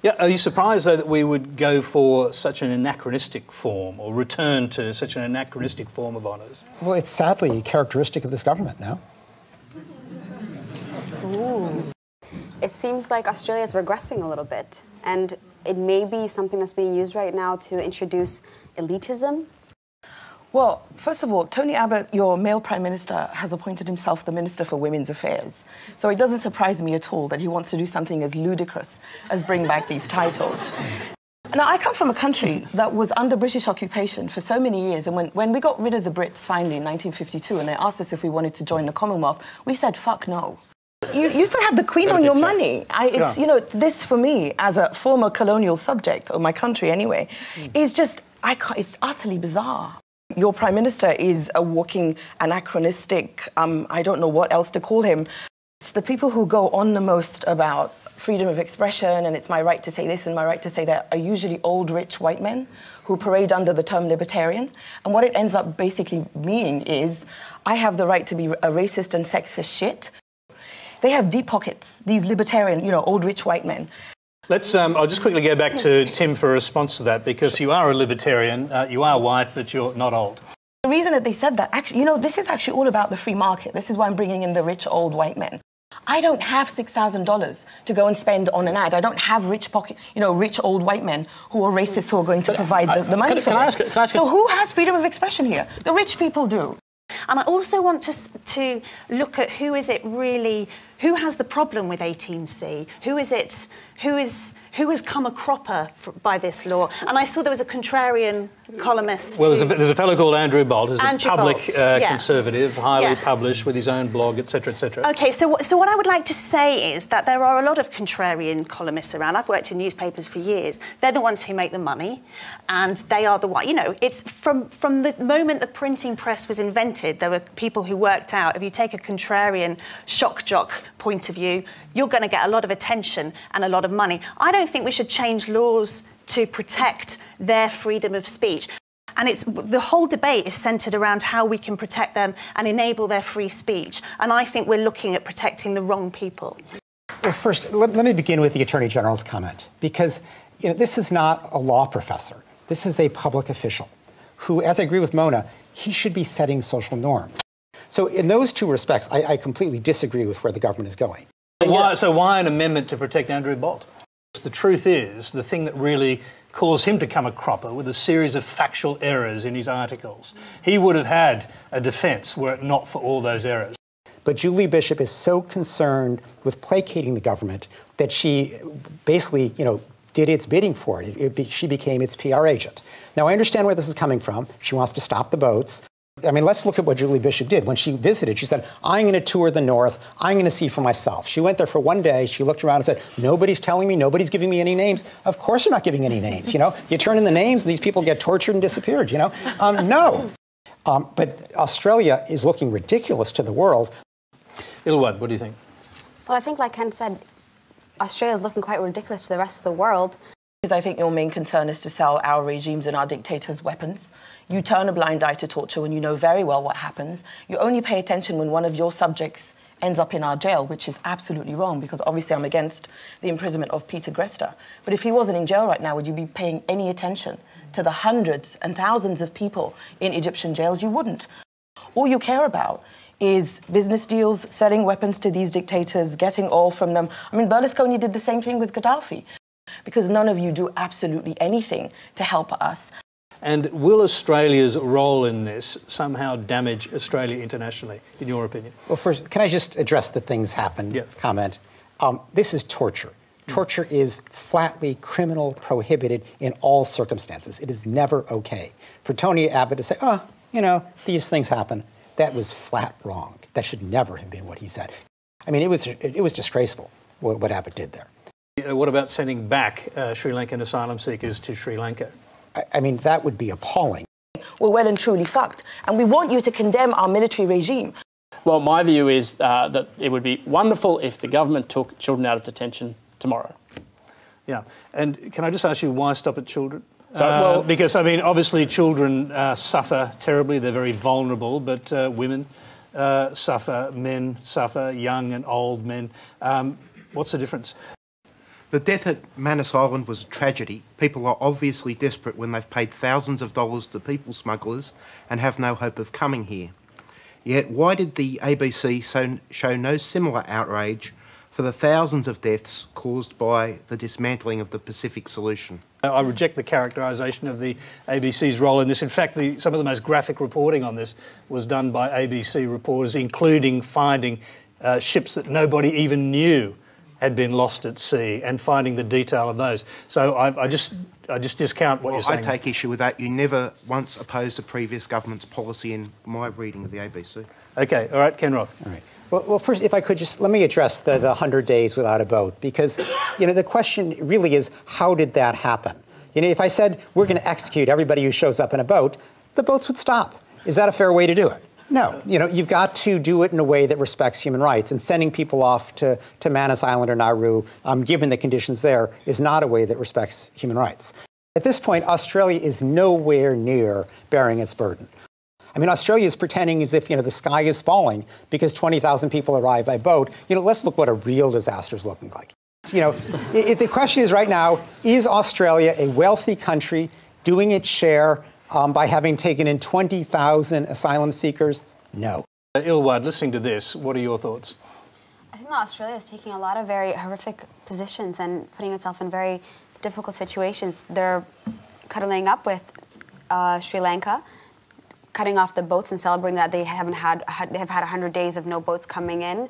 Yeah, are you surprised, though, that we would go for such an anachronistic form or return to such an anachronistic form of honours? Well, it's sadly characteristic of this government now. Ooh. It seems like Australia is regressing a little bit, and it may be something that's being used right now to introduce elitism. Well, first of all, Tony Abbott, your male Prime Minister, has appointed himself the Minister for Women's Affairs. So it doesn't surprise me at all that he wants to do something as ludicrous as bring back these titles. Now, I come from a country that was under British occupation for so many years, and when we got rid of the Brits finally in 1952 and they asked us if we wanted to join the Commonwealth, we said, fuck no. You still have the Queen on your money. You know, this for me, as a former colonial subject of my country anyway, is just, it's utterly bizarre. Your Prime Minister is a walking anachronistic, I don't know what else to call him. It's the people who go on the most about freedom of expression and it's my right to say this and my right to say that are usually old, rich white men who parade under the term libertarian. And what it ends up basically meaning is I have the right to be a racist and sexist shit. They have deep pockets, these libertarian, you know, old, rich white men. I'll just quickly go back to Tim for a response to that, because you are a libertarian, you are white, but you're not old. The reason that they said that, actually, you know, this is actually all about the free market. This is why I'm bringing in the rich old white men. I don't have $6,000 to go and spend on an ad. I don't have rich old white men who are racist who are going to provide the money for this. So who has freedom of expression here? The rich people do. And I also want to look at who has the problem with 18C? Who has come a cropper by this law? And I saw there was a contrarian columnist. Well, there's a fellow called Andrew Bolt, who's a public conservative, highly published, with his own blog, etc., etc. OK, so what I would like to say is that there are a lot of contrarian columnists around. I've worked in newspapers for years. They're the ones who make the money, and they are the one. You know, it's from the moment the printing press was invented, there were people who worked out if you take a contrarian shock jock point of view, you're going to get a lot of attention and a lot of money. I don't think we should change laws to protect their freedom of speech. And the whole debate is centred around how we can protect them and enable their free speech. And I think we're looking at protecting the wrong people. Well, first, let me begin with the Attorney General's comment, because this is not a law professor. This is a public official who, as I agree with Mona, he should be setting social norms. So in those two respects, I completely disagree with where the government is going. So why an amendment to protect Andrew Bolt? The truth is, the thing that really caused him to come a cropper with a series of factual errors in his articles. He would have had a defence were it not for all those errors. But Julie Bishop is so concerned with placating the government that she basically, did its bidding for it. She became its PR agent. Now, I understand where this is coming from. She wants to stop the boats. I mean, let's look at what Julie Bishop did. When she visited, she said, I'm going to tour the North. I'm going to see for myself. She went there for one day. She looked around and said, nobody's telling me, nobody's giving me any names. Of course you're not giving any names, You turn in the names and these people get tortured and disappeared, No. But Australia is looking ridiculous to the world. Ilwad, what do you think? Well, I think, like Ken said, Australia is looking quite ridiculous to the rest of the world. I think your main concern is to sell our regimes and our dictators weapons. You turn a blind eye to torture when you know very well what happens. You only pay attention when one of your subjects ends up in our jail, which is absolutely wrong, because obviously I'm against the imprisonment of Peter Gresta. But if he wasn't in jail right now, would you be paying any attention to the hundreds and thousands of people in Egyptian jails? You wouldn't. All you care about is business deals, selling weapons to these dictators, getting oil from them. I mean, Berlusconi did the same thing with Gaddafi, because none of you do absolutely anything to help us. And will Australia's role in this somehow damage Australia internationally, in your opinion? Well, first, can I just address the things happen comment? This is torture. Torture is flatly criminal, prohibited in all circumstances. It is never okay. For Tony Abbott to say, these things happen, that was flat wrong. That should never have been what he said. I mean, it was disgraceful what Abbott did there. What about sending back Sri Lankan asylum seekers to Sri Lanka? I mean, that would be appalling. We're well and truly fucked. And we want you to condemn our military regime. Well, my view is that it would be wonderful if the government took children out of detention tomorrow. Yeah. And can I just ask you, why stop at children? Because, I mean, obviously children suffer terribly. They're very vulnerable, but women suffer, men suffer, young and old men. What's the difference? The death at Manus Island was a tragedy. People are obviously desperate when they've paid thousands of dollars to people smugglers and have no hope of coming here. Yet why did the ABC show no similar outrage for the thousands of deaths caused by the dismantling of the Pacific Solution? I reject the characterisation of the ABC's role in this. In fact, some of the most graphic reporting on this was done by ABC reporters, including finding ships that nobody even knew had been lost at sea and finding the detail of those. So I just discount what you're saying. I take issue with that. You never once opposed the previous government's policy in my reading of the ABC. OK, all right, Ken Roth. All right. Well, first, if I could just let me address the 100 days without a boat, because the question really is, how did that happen? If I said we're going to execute everybody who shows up in a boat, the boats would stop. Is that a fair way to do it? No. You've got to do it in a way that respects human rights, and sending people off to Manus Island or Nauru, given the conditions there, is not a way that respects human rights. At this point, Australia is nowhere near bearing its burden. I mean, Australia is pretending as if, the sky is falling because 20,000 people arrive by boat. Let's look what a real disaster is looking like. The question is right now, is Australia a wealthy country doing its share by having taken in 20,000 asylum seekers? No. Ilwad, listening to this, what are your thoughts? I think that Australia is taking a lot of very horrific positions and putting itself in very difficult situations. They're cuddling up with Sri Lanka, cutting off the boats and celebrating that they have had 100 days of no boats coming in.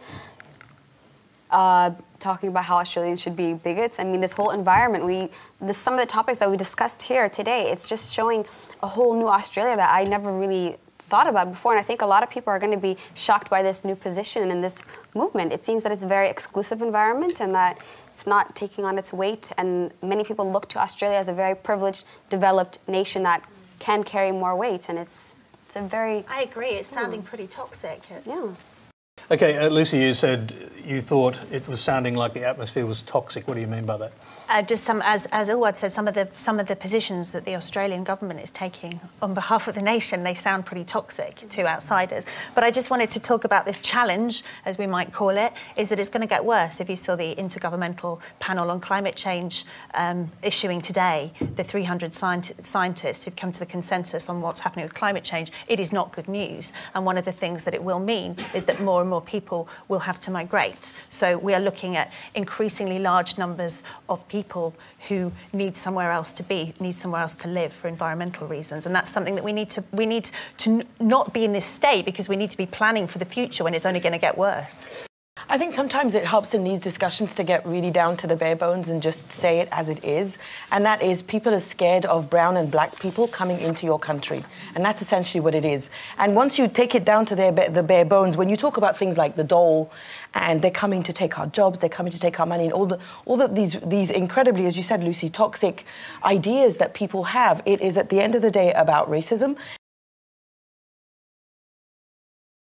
Talking about how Australians should be bigots. I mean, this whole environment, some of the topics that we discussed here today, it's just showing a whole new Australia that I never really thought about before. And I think a lot of people are going to be shocked by this new position and this movement. It seems that it's a very exclusive environment and that it's not taking on its weight. And many people look to Australia as a very privileged, developed nation that can carry more weight. And it's a very... I agree. It's sounding pretty toxic. Yeah. OK, Lucy, you said you thought it was sounding like the atmosphere was toxic. What do you mean by that? Just as Ilwad said, some of the positions that the Australian government is taking on behalf of the nation, they sound pretty toxic to outsiders. But I just wanted to talk about this challenge, as we might call it, is that it's going to get worse. If you saw the Intergovernmental Panel on Climate Change issuing today, the 300 scientists who've come to the consensus on what's happening with climate change, it is not good news. And one of the things that it will mean is that more and more people will have to migrate. So we are looking at increasingly large numbers of people who need somewhere else to be, need somewhere else to live for environmental reasons. And that's something that we need to not be in this state, because we need to be planning for the future when it's only going to get worse. I think sometimes it helps in these discussions to get really down to the bare bones and just say it as it is. And that is, people are scared of brown and black people coming into your country. And that's essentially what it is. And once you take it down to the bare bones, when you talk about things like the dole, and they're coming to take our jobs, they're coming to take our money, and all these incredibly, as you said, Lucy, toxic ideas that people have, it is at the end of the day about racism.